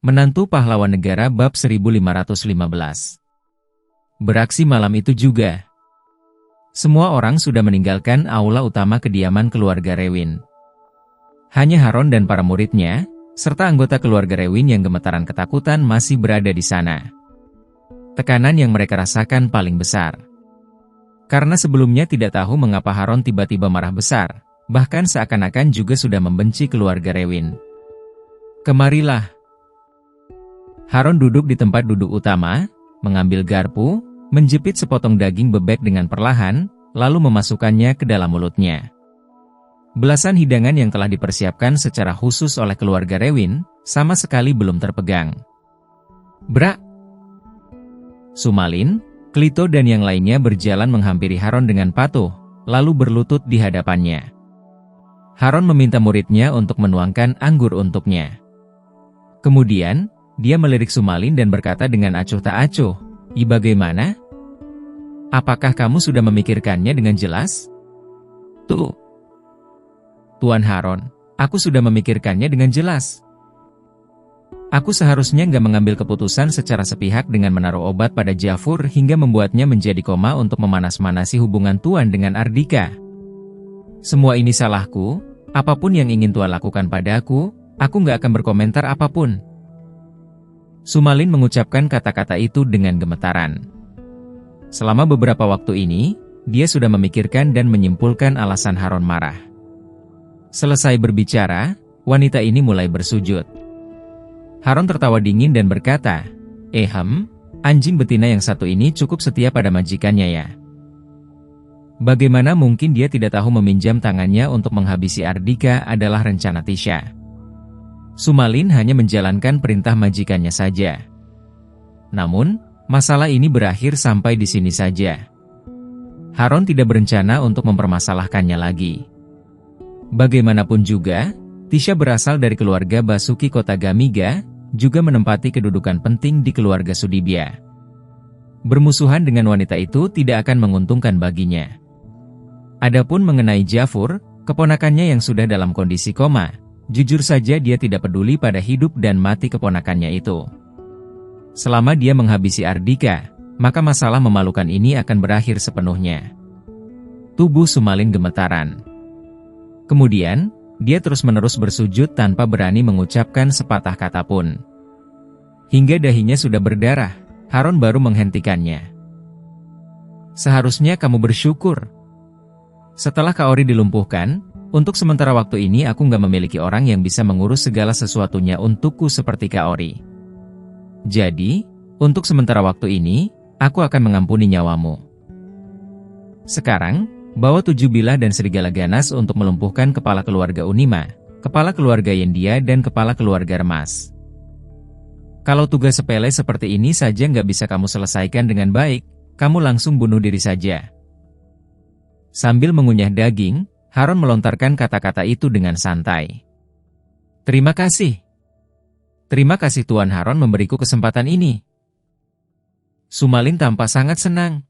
Menantu Pahlawan Negara bab 1515. Beraksi malam itu juga. Semua orang sudah meninggalkan aula utama kediaman keluarga Rewin. Hanya Haron dan para muridnya, serta anggota keluarga Rewin yang gemetaran ketakutan masih berada di sana. Tekanan yang mereka rasakan paling besar. Karena sebelumnya tidak tahu mengapa Haron tiba-tiba marah besar, bahkan seakan-akan juga sudah membenci keluarga Rewin. Kemarilah. Haron duduk di tempat duduk utama, mengambil garpu, menjepit sepotong daging bebek dengan perlahan, lalu memasukkannya ke dalam mulutnya. Belasan hidangan yang telah dipersiapkan secara khusus oleh keluarga Rewin, sama sekali belum terpegang. Brak! Sumalin, Klito dan yang lainnya berjalan menghampiri Haron dengan patuh, lalu berlutut di hadapannya. Haron meminta muridnya untuk menuangkan anggur untuknya. Kemudian, dia melirik Sumalin dan berkata dengan acuh tak acuh, bagaimana? Apakah kamu sudah memikirkannya dengan jelas?" Tuan Haron, aku sudah memikirkannya dengan jelas. Aku seharusnya nggak mengambil keputusan secara sepihak dengan menaruh obat pada Jafur hingga membuatnya menjadi koma untuk memanas-manasi hubungan Tuan dengan Ardika. Semua ini salahku, apapun yang ingin Tuan lakukan padaku, aku nggak akan berkomentar apapun. Sumalin mengucapkan kata-kata itu dengan gemetaran. Selama beberapa waktu ini, dia sudah memikirkan dan menyimpulkan alasan Haron marah. Selesai berbicara, wanita ini mulai bersujud. Haron tertawa dingin dan berkata, anjing betina yang satu ini cukup setia pada majikannya ya. Bagaimana mungkin dia tidak tahu meminjam tangannya untuk menghabisi Ardika adalah rencana Tisha. Sumalin hanya menjalankan perintah majikannya saja. Namun, masalah ini berakhir sampai di sini saja. Haron tidak berencana untuk mempermasalahkannya lagi. Bagaimanapun juga, Tisha berasal dari keluarga Basuki Kotagamiga, juga menempati kedudukan penting di keluarga Sudibya. Bermusuhan dengan wanita itu tidak akan menguntungkan baginya. Adapun mengenai Jafur, keponakannya yang sudah dalam kondisi koma, jujur saja dia tidak peduli pada hidup dan mati keponakannya itu. Selama dia menghabisi Ardika, maka masalah memalukan ini akan berakhir sepenuhnya. Tubuh Sumalin gemetaran. Kemudian, dia terus-menerus bersujud tanpa berani mengucapkan sepatah kata pun. Hingga dahinya sudah berdarah, Haron baru menghentikannya. "Seharusnya kamu bersyukur. Setelah Kaori dilumpuhkan, untuk sementara waktu ini aku nggak memiliki orang yang bisa mengurus segala sesuatunya untukku seperti Kaori. Jadi, untuk sementara waktu ini, aku akan mengampuni nyawamu. Sekarang, bawa 7 bilah dan serigala ganas untuk melumpuhkan kepala keluarga Unima, kepala keluarga Yendia dan kepala keluarga Remas. Kalau tugas sepele seperti ini saja nggak bisa kamu selesaikan dengan baik, kamu langsung bunuh diri saja." Sambil mengunyah daging, Haron melontarkan kata-kata itu dengan santai. "Terima kasih. Terima kasih Tuan Haron memberiku kesempatan ini." Sumalin tampak sangat senang.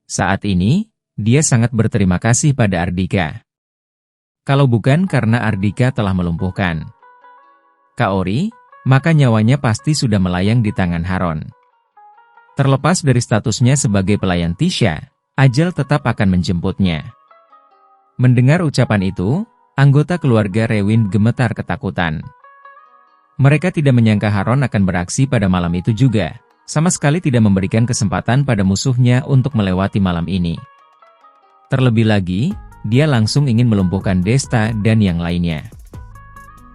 Saat ini, dia sangat berterima kasih pada Ardika. Kalau bukan karena Ardika telah melumpuhkan Kaori, maka nyawanya pasti sudah melayang di tangan Haron. Terlepas dari statusnya sebagai pelayan Tisha, ajal tetap akan menjemputnya. Mendengar ucapan itu, anggota keluarga Rewin gemetar ketakutan. Mereka tidak menyangka Haron akan beraksi pada malam itu juga, sama sekali tidak memberikan kesempatan pada musuhnya untuk melewati malam ini. Terlebih lagi, dia langsung ingin melumpuhkan Desta dan yang lainnya.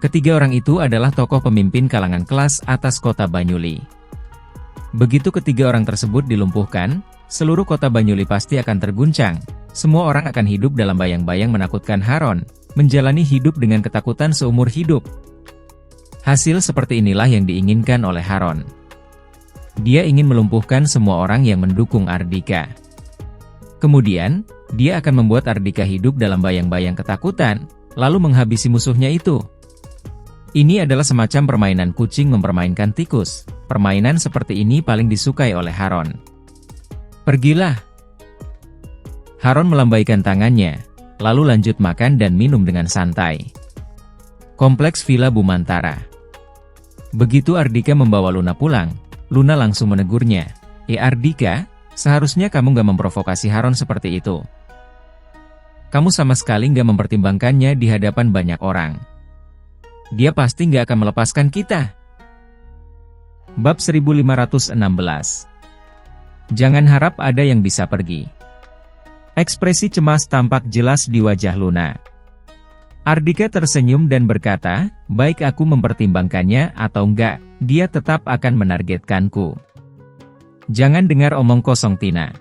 Ketiga orang itu adalah tokoh pemimpin kalangan kelas atas kota Banyuli. Begitu ketiga orang tersebut dilumpuhkan, seluruh kota Banyuli pasti akan terguncang. Semua orang akan hidup dalam bayang-bayang menakutkan Haron, menjalani hidup dengan ketakutan seumur hidup. Hasil seperti inilah yang diinginkan oleh Haron. Dia ingin melumpuhkan semua orang yang mendukung Ardika. Kemudian, dia akan membuat Ardika hidup dalam bayang-bayang ketakutan, lalu menghabisi musuhnya itu. Ini adalah semacam permainan kucing mempermainkan tikus. Permainan seperti ini paling disukai oleh Haron. "Pergilah." Haron melambaikan tangannya, lalu lanjut makan dan minum dengan santai. Kompleks Villa Bumantara. Begitu Ardika membawa Luna pulang, Luna langsung menegurnya. Ardika, seharusnya kamu gak memprovokasi Haron seperti itu. Kamu sama sekali gak mempertimbangkannya di hadapan banyak orang. Dia pasti gak akan melepaskan kita. Bab 1516. Jangan harap ada yang bisa pergi. Ekspresi cemas tampak jelas di wajah Luna. Ardika tersenyum dan berkata, baik aku mempertimbangkannya atau enggak, dia tetap akan menargetkanku. Jangan dengar omong kosong Tina.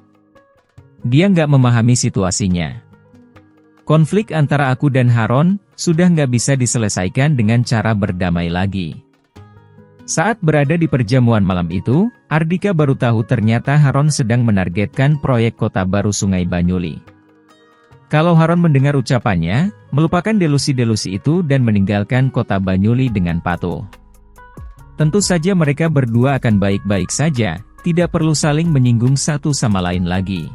Dia nggak memahami situasinya. Konflik antara aku dan Haron sudah nggak bisa diselesaikan dengan cara berdamai lagi. Saat berada di perjamuan malam itu, Ardika baru tahu ternyata Haron sedang menargetkan proyek kota baru Sungai Banyuli. Kalau Haron mendengar ucapannya, melupakan delusi-delusi itu dan meninggalkan kota Banyuli dengan patuh. Tentu saja mereka berdua akan baik-baik saja. Tidak perlu saling menyinggung satu sama lain lagi.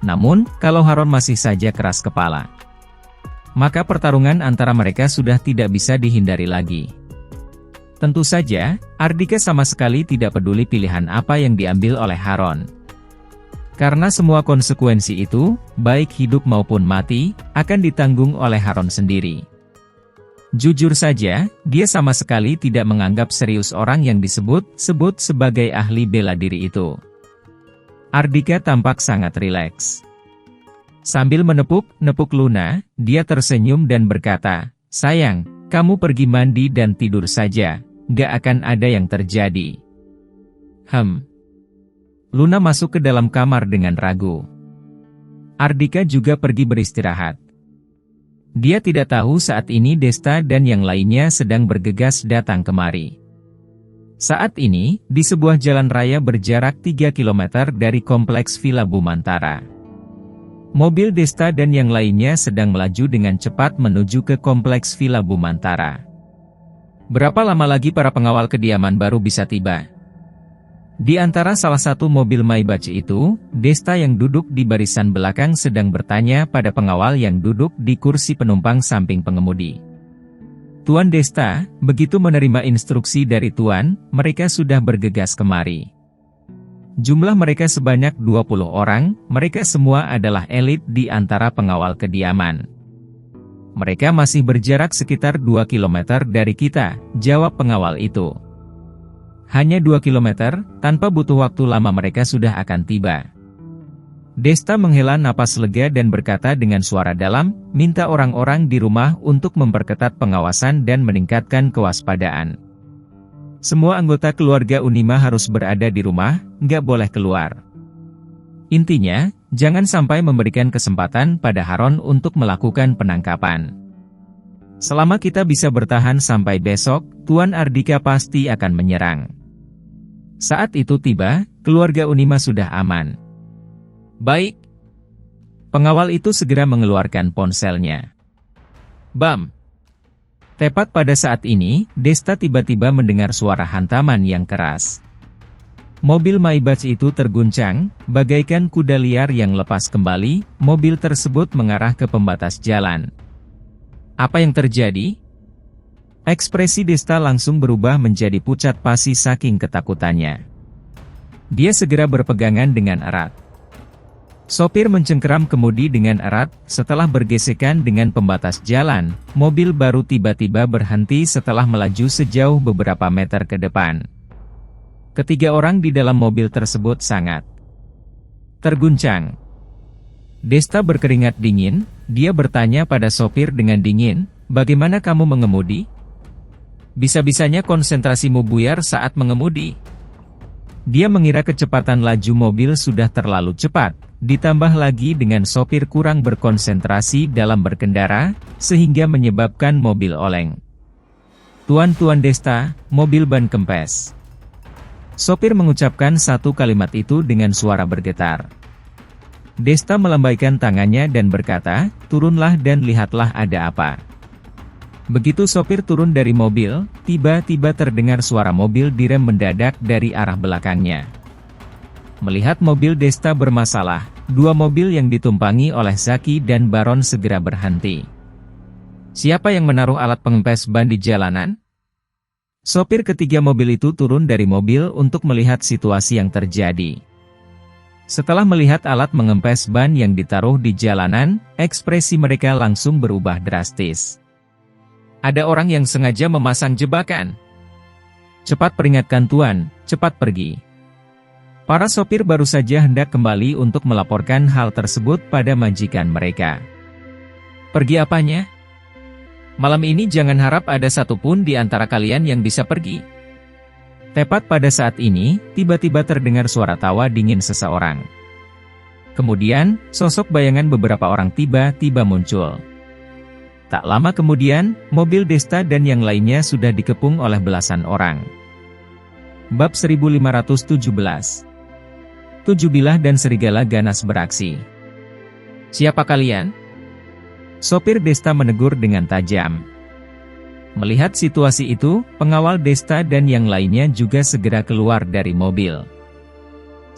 Namun, kalau Haron masih saja keras kepala, maka pertarungan antara mereka sudah tidak bisa dihindari lagi. Tentu saja, Ardika sama sekali tidak peduli pilihan apa yang diambil oleh Haron. Karena semua konsekuensi itu, baik hidup maupun mati, akan ditanggung oleh Haron sendiri. Jujur saja, dia sama sekali tidak menganggap serius orang yang disebut-sebut sebagai ahli bela diri itu. Ardika tampak sangat rileks. Sambil menepuk-nepuk Luna, dia tersenyum dan berkata, sayang, kamu pergi mandi dan tidur saja, gak akan ada yang terjadi. Luna masuk ke dalam kamar dengan ragu. Ardika juga pergi beristirahat. Dia tidak tahu saat ini Desta dan yang lainnya sedang bergegas datang kemari. Saat ini, di sebuah jalan raya berjarak 3 km dari kompleks Villa Bumantara. Mobil Desta dan yang lainnya sedang melaju dengan cepat menuju ke kompleks Villa Bumantara. Berapa lama lagi para pengawal kediaman baru bisa tiba? Di antara salah satu mobil Maybach itu, Desta yang duduk di barisan belakang sedang bertanya pada pengawal yang duduk di kursi penumpang samping pengemudi. Tuan Desta, begitu menerima instruksi dari Tuan, mereka sudah bergegas kemari. Jumlah mereka sebanyak 20 orang, mereka semua adalah elit di antara pengawal kediaman. Mereka masih berjarak sekitar 2 km dari kita, jawab pengawal itu. Hanya 2 km, tanpa butuh waktu lama mereka sudah akan tiba. Desta menghela napas lega dan berkata dengan suara dalam, minta orang-orang di rumah untuk memperketat pengawasan dan meningkatkan kewaspadaan. Semua anggota keluarga Unima harus berada di rumah, nggak boleh keluar. Intinya, jangan sampai memberikan kesempatan pada Haron untuk melakukan penangkapan. Selama kita bisa bertahan sampai besok, Tuan Ardika pasti akan menyerang. Saat itu tiba, keluarga Unima sudah aman. Baik. Pengawal itu segera mengeluarkan ponselnya. Bam. Tepat pada saat ini, Desta tiba-tiba mendengar suara hantaman yang keras. Mobil Maybach itu terguncang, bagaikan kuda liar yang lepas kembali, mobil tersebut mengarah ke pembatas jalan. Apa yang terjadi? Ekspresi Desta langsung berubah menjadi pucat pasi saking ketakutannya. Dia segera berpegangan dengan erat. Sopir mencengkeram kemudi dengan erat, setelah bergesekan dengan pembatas jalan, mobil baru tiba-tiba berhenti setelah melaju sejauh beberapa meter ke depan. Ketiga orang di dalam mobil tersebut sangat terguncang. Desta berkeringat dingin, dia bertanya pada sopir dengan dingin, bagaimana kamu mengemudi? Bisa-bisanya konsentrasimu buyar saat mengemudi. Dia mengira kecepatan laju mobil sudah terlalu cepat, ditambah lagi dengan sopir kurang berkonsentrasi dalam berkendara, sehingga menyebabkan mobil oleng. Tuan Desta, mobil ban kempes. Sopir mengucapkan satu kalimat itu dengan suara bergetar. Desta melambaikan tangannya dan berkata, turunlah dan lihatlah ada apa. Begitu sopir turun dari mobil, tiba-tiba terdengar suara mobil direm mendadak dari arah belakangnya. Melihat mobil Desta bermasalah, dua mobil yang ditumpangi oleh Zaki dan Baron segera berhenti. Siapa yang menaruh alat pengempes ban di jalanan? Sopir ketiga mobil itu turun dari mobil untuk melihat situasi yang terjadi. Setelah melihat alat mengempes ban yang ditaruh di jalanan, ekspresi mereka langsung berubah drastis. Ada orang yang sengaja memasang jebakan. Cepat peringatkan Tuan, cepat pergi. Para sopir baru saja hendak kembali untuk melaporkan hal tersebut pada majikan mereka. Pergi apanya? Malam ini jangan harap ada satupun di antara kalian yang bisa pergi. Tepat pada saat ini, tiba-tiba terdengar suara tawa dingin seseorang. Kemudian, sosok bayangan beberapa orang tiba-tiba muncul. Tak lama kemudian, mobil Desta dan yang lainnya sudah dikepung oleh belasan orang. Bab 1517. Tujuh bilah dan serigala ganas beraksi. Siapa kalian? Sopir Desta menegur dengan tajam. Melihat situasi itu, pengawal Desta dan yang lainnya juga segera keluar dari mobil.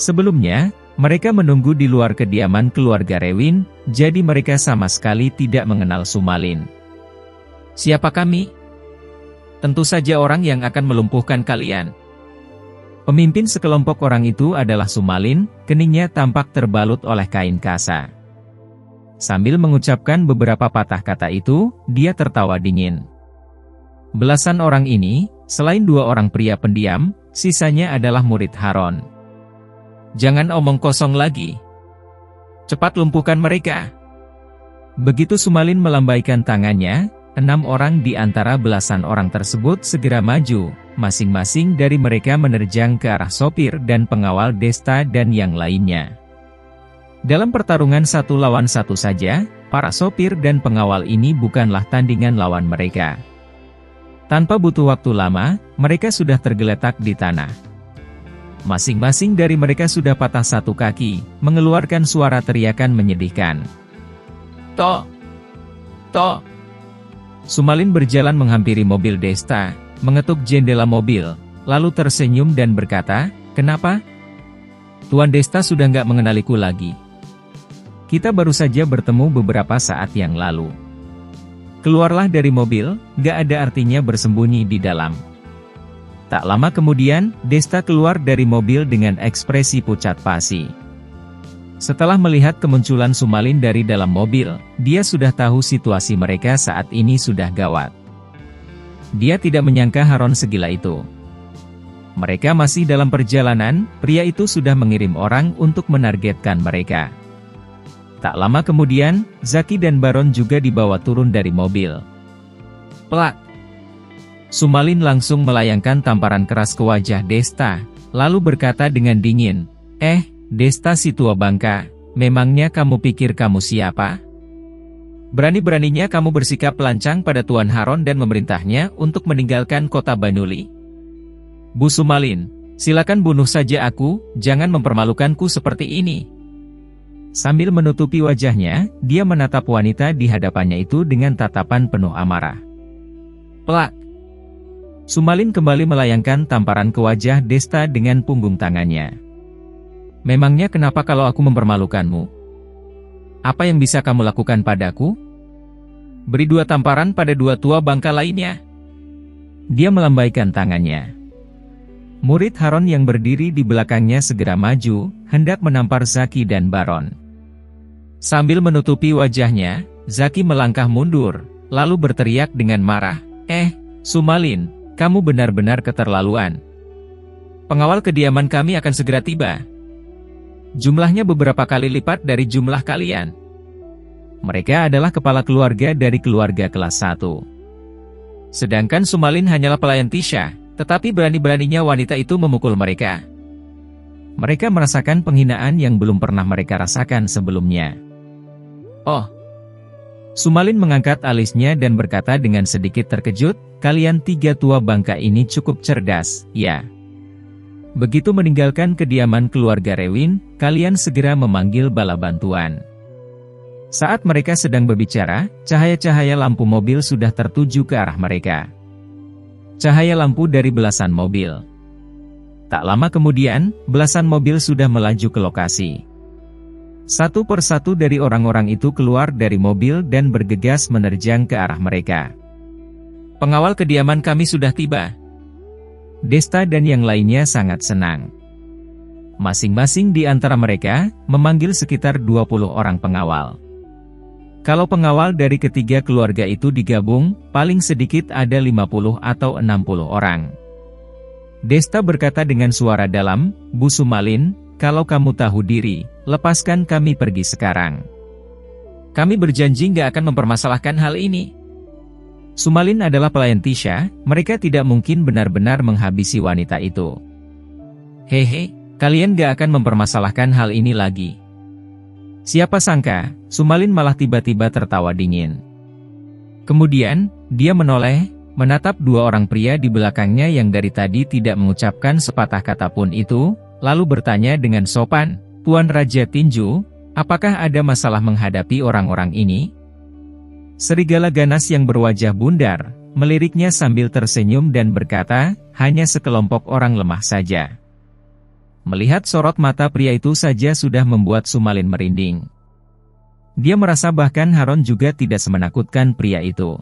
Sebelumnya, mereka menunggu di luar kediaman keluarga Rewin, jadi mereka sama sekali tidak mengenal Sumalin. Siapa kami? Tentu saja orang yang akan melumpuhkan kalian. Pemimpin sekelompok orang itu adalah Sumalin, keningnya tampak terbalut oleh kain kasa. Sambil mengucapkan beberapa patah kata itu, dia tertawa dingin. Belasan orang ini, selain dua orang pria pendiam, sisanya adalah murid Haron. Jangan omong kosong lagi. Cepat lumpuhkan mereka. Begitu Sumalin melambaikan tangannya, 6 orang di antara belasan orang tersebut segera maju, masing-masing dari mereka menerjang ke arah sopir dan pengawal Desta dan yang lainnya. Dalam pertarungan 1 lawan 1 saja, para sopir dan pengawal ini bukanlah tandingan lawan mereka. Tanpa butuh waktu lama, mereka sudah tergeletak di tanah. Masing-masing dari mereka sudah patah 1 kaki, mengeluarkan suara teriakan menyedihkan. Toh! Toh! Sumalin berjalan menghampiri mobil Desta, mengetuk jendela mobil, lalu tersenyum dan berkata, "Kenapa? Tuan Desta sudah nggak mengenaliku lagi. Kita baru saja bertemu beberapa saat yang lalu." Keluarlah dari mobil, nggak ada artinya bersembunyi di dalam. Tak lama kemudian, Desta keluar dari mobil dengan ekspresi pucat pasi. Setelah melihat kemunculan Sumalin dari dalam mobil, dia sudah tahu situasi mereka saat ini sudah gawat. Dia tidak menyangka Haron segila itu. Mereka masih dalam perjalanan, pria itu sudah mengirim orang untuk menargetkan mereka. Tak lama kemudian, Zaki dan Baron juga dibawa turun dari mobil. Plak! Sumalin langsung melayangkan tamparan keras ke wajah Desta, lalu berkata dengan dingin, Desta si tua bangka, memangnya kamu pikir kamu siapa? Berani-beraninya kamu bersikap lancang pada Tuan Haron dan memerintahnya untuk meninggalkan kota Banuli. Bu Sumalin, silakan bunuh saja aku, jangan mempermalukanku seperti ini. Sambil menutupi wajahnya, dia menatap wanita di hadapannya itu dengan tatapan penuh amarah. Plak! Sumalin kembali melayangkan tamparan ke wajah Desta dengan punggung tangannya. Memangnya kenapa kalau aku mempermalukanmu? Apa yang bisa kamu lakukan padaku? Beri 2 tamparan pada 2 tua bangka lainnya. Dia melambaikan tangannya. Murid Haron yang berdiri di belakangnya segera maju, hendak menampar Zaki dan Baron. Sambil menutupi wajahnya, Zaki melangkah mundur, lalu berteriak dengan marah, Sumalin, kamu benar-benar keterlaluan. Pengawal kediaman kami akan segera tiba. Jumlahnya beberapa kali lipat dari jumlah kalian. Mereka adalah kepala keluarga dari keluarga kelas 1. Sedangkan Sumalin hanyalah pelayan Tisha, tetapi berani-beraninya wanita itu memukul mereka. Mereka merasakan penghinaan yang belum pernah mereka rasakan sebelumnya. Oh! Sumalin mengangkat alisnya dan berkata dengan sedikit terkejut, kalian 3 tua bangka ini cukup cerdas, ya. Begitu meninggalkan kediaman keluarga Rewin, kalian segera memanggil bala bantuan. Saat mereka sedang berbicara, cahaya-cahaya lampu mobil sudah tertuju ke arah mereka. Cahaya lampu dari belasan mobil. Tak lama kemudian, belasan mobil sudah melaju ke lokasi. Satu persatu dari orang-orang itu keluar dari mobil dan bergegas menerjang ke arah mereka. Pengawal kediaman kami sudah tiba. Desta dan yang lainnya sangat senang. Masing-masing di antara mereka memanggil sekitar 20 orang pengawal. Kalau pengawal dari ketiga keluarga itu digabung, paling sedikit ada 50 atau 60 orang. Desta berkata dengan suara dalam, "Bu Sumalin, kalau kamu tahu diri, lepaskan kami pergi sekarang. Kami berjanji nggak akan mempermasalahkan hal ini." Sumalin adalah pelayan Tisha, mereka tidak mungkin benar-benar menghabisi wanita itu. "Hehe, kalian gak akan mempermasalahkan hal ini lagi." Siapa sangka, Sumalin malah tiba-tiba tertawa dingin. Kemudian, dia menoleh, menatap dua orang pria di belakangnya yang dari tadi tidak mengucapkan sepatah kata pun itu, lalu bertanya dengan sopan, "Tuan Raja Tinju, apakah ada masalah menghadapi orang-orang ini?" Serigala ganas yang berwajah bundar, meliriknya sambil tersenyum dan berkata, "Hanya sekelompok orang lemah saja." Melihat sorot mata pria itu saja sudah membuat Sumalin merinding. Dia merasa bahkan Haron juga tidak semenakutkan pria itu.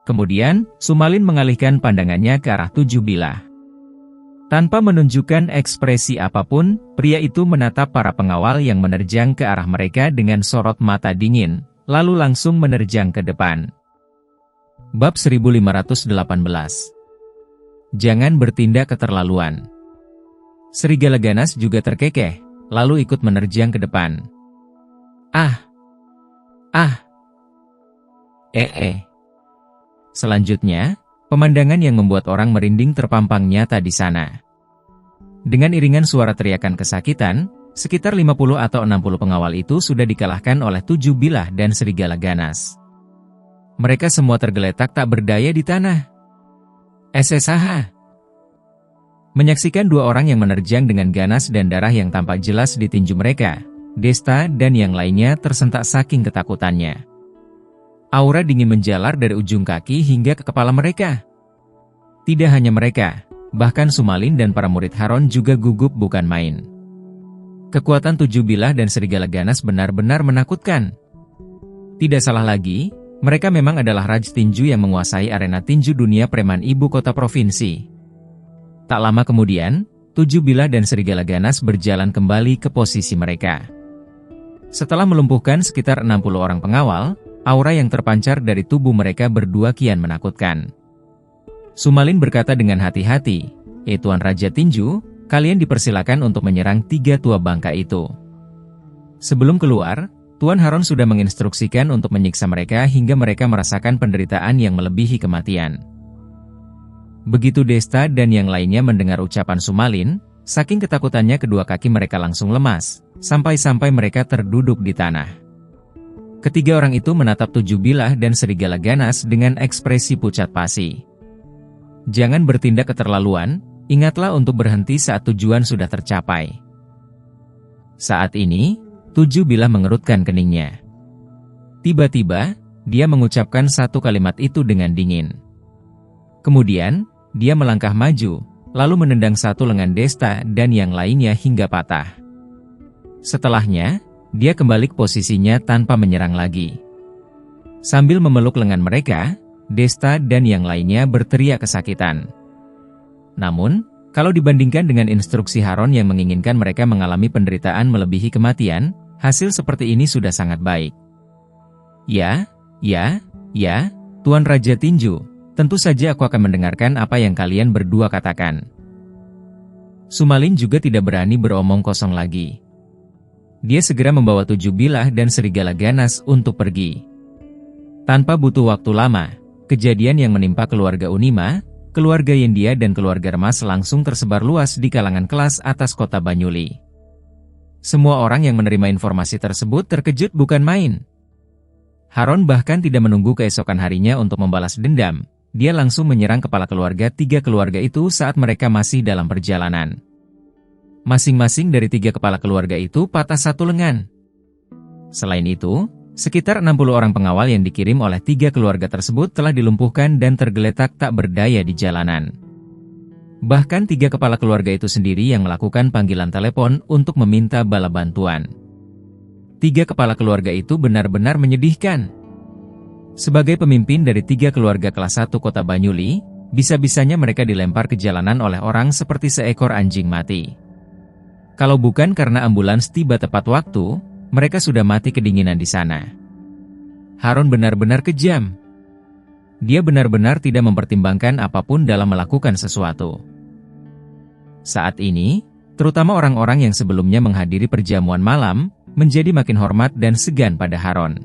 Kemudian, Sumalin mengalihkan pandangannya ke arah Tujuh Bilah. Tanpa menunjukkan ekspresi apapun, pria itu menatap para pengawal yang menerjang ke arah mereka dengan sorot mata dingin, lalu langsung menerjang ke depan. Bab 1518. Jangan bertindak keterlaluan. Serigala ganas juga terkekeh, lalu ikut menerjang ke depan. Selanjutnya, pemandangan yang membuat orang merinding terpampang nyata di sana. Dengan iringan suara teriakan kesakitan, sekitar 50 atau 60 pengawal itu sudah dikalahkan oleh Tujuh Bilah dan serigala ganas. Mereka semua tergeletak tak berdaya di tanah. SSHH. Menyaksikan dua orang yang menerjang dengan ganas dan darah yang tampak jelas di tinju mereka, Desta dan yang lainnya tersentak saking ketakutannya. Aura dingin menjalar dari ujung kaki hingga ke kepala mereka. Tidak hanya mereka, bahkan Sumalin dan para murid Haron juga gugup bukan main. Kekuatan Tujuh Bilah dan serigala ganas benar-benar menakutkan. Tidak salah lagi, mereka memang adalah Raj Tinju yang menguasai arena tinju dunia preman ibu kota provinsi. Tak lama kemudian, Tujuh Bilah dan serigala ganas berjalan kembali ke posisi mereka. Setelah melumpuhkan sekitar 60 orang pengawal, aura yang terpancar dari tubuh mereka berdua kian menakutkan. Sumalin berkata dengan hati-hati, Tuan Raja Tinju, kalian dipersilakan untuk menyerang tiga tua bangka itu." Sebelum keluar, Tuan Haron sudah menginstruksikan untuk menyiksa mereka hingga mereka merasakan penderitaan yang melebihi kematian. Begitu Desta dan yang lainnya mendengar ucapan Sumalin, saking ketakutannya kedua kaki mereka langsung lemas, sampai-sampai mereka terduduk di tanah. Ketiga orang itu menatap Tujuh Bilah dan serigala ganas dengan ekspresi pucat pasi. "Jangan bertindak keterlaluan, ingatlah untuk berhenti saat tujuan sudah tercapai." Saat ini, Tujuh Bilah mengerutkan keningnya. Tiba-tiba, dia mengucapkan satu kalimat itu dengan dingin. Kemudian, dia melangkah maju, lalu menendang satu lengan Desta dan yang lainnya hingga patah. Setelahnya, dia kembali ke posisinya tanpa menyerang lagi. Sambil memeluk lengan mereka, Desta dan yang lainnya berteriak kesakitan. Namun, kalau dibandingkan dengan instruksi Haron yang menginginkan mereka mengalami penderitaan melebihi kematian, hasil seperti ini sudah sangat baik. Ya, Tuan Raja Tinju. Tentu saja aku akan mendengarkan apa yang kalian berdua katakan. Sumalin juga tidak berani beromong kosong lagi. Dia segera membawa Tujuh Bilah dan serigala ganas untuk pergi. Tanpa butuh waktu lama, kejadian yang menimpa keluarga Unima, keluarga Yendia dan keluarga Remas langsung tersebar luas di kalangan kelas atas kota Banyuli. Semua orang yang menerima informasi tersebut terkejut bukan main. Haron bahkan tidak menunggu keesokan harinya untuk membalas dendam. Dia langsung menyerang kepala keluarga tiga keluarga itu saat mereka masih dalam perjalanan. Masing-masing dari tiga kepala keluarga itu patah satu lengan. Selain itu, sekitar 60 orang pengawal yang dikirim oleh tiga keluarga tersebut telah dilumpuhkan dan tergeletak tak berdaya di jalanan. Bahkan tiga kepala keluarga itu sendiri yang melakukan panggilan telepon untuk meminta bala bantuan. Tiga kepala keluarga itu benar-benar menyedihkan. Sebagai pemimpin dari tiga keluarga kelas 1 kota Banyuli, Bisa-bisanya mereka dilempar ke jalanan oleh orang seperti seekor anjing mati. Kalau bukan karena ambulans tiba tepat waktu, mereka sudah mati kedinginan di sana. Harun benar-benar kejam. Dia benar-benar tidak mempertimbangkan apapun dalam melakukan sesuatu. Saat ini, terutama orang-orang yang sebelumnya menghadiri perjamuan malam, menjadi makin hormat dan segan pada Harun.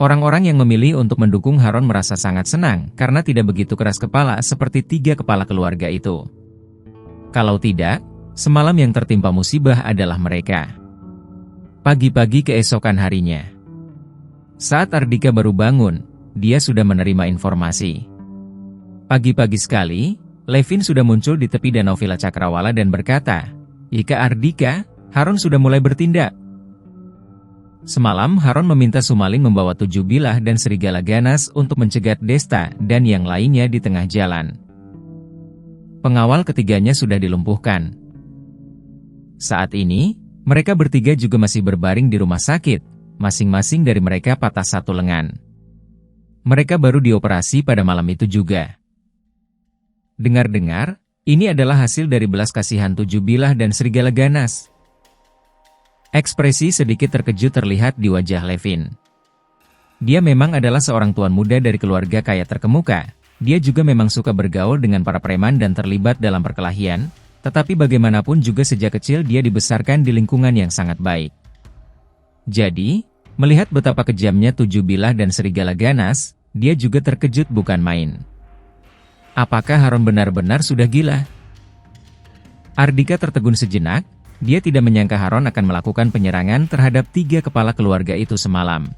Orang-orang yang memilih untuk mendukung Harun merasa sangat senang karena tidak begitu keras kepala seperti 3 kepala keluarga itu. Kalau tidak, semalam yang tertimpa musibah adalah mereka. Pagi-pagi keesokan harinya, saat Ardika baru bangun, dia sudah menerima informasi. Pagi-pagi sekali, Levin sudah muncul di tepi Danau Villa Cakrawala dan berkata, "Ika Ardika, Harun sudah mulai bertindak." Semalam Harun meminta Sumaling membawa 7 bilah dan serigala ganas untuk mencegat Desta dan yang lainnya di tengah jalan. Pengawal ketiganya sudah dilumpuhkan. Saat ini, mereka bertiga juga masih berbaring di rumah sakit, masing-masing dari mereka patah 1 lengan. Mereka baru dioperasi pada malam itu juga. Dengar-dengar, ini adalah hasil dari belas kasihan 7 bilah dan serigala ganas. Ekspresi sedikit terkejut terlihat di wajah Levin. Dia memang adalah seorang tuan muda dari keluarga kaya terkemuka. Dia juga memang suka bergaul dengan para preman dan terlibat dalam perkelahian, tetapi bagaimanapun juga sejak kecil dia dibesarkan di lingkungan yang sangat baik. Jadi, melihat betapa kejamnya 7 bilah dan serigala ganas, dia juga terkejut bukan main. Apakah Harun benar-benar sudah gila? Ardika tertegun sejenak. Dia tidak menyangka Harun akan melakukan penyerangan terhadap 3 kepala keluarga itu semalam.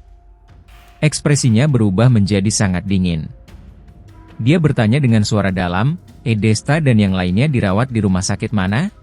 Ekspresinya berubah menjadi sangat dingin. Dia bertanya dengan suara dalam, Desta dan yang lainnya dirawat di rumah sakit mana?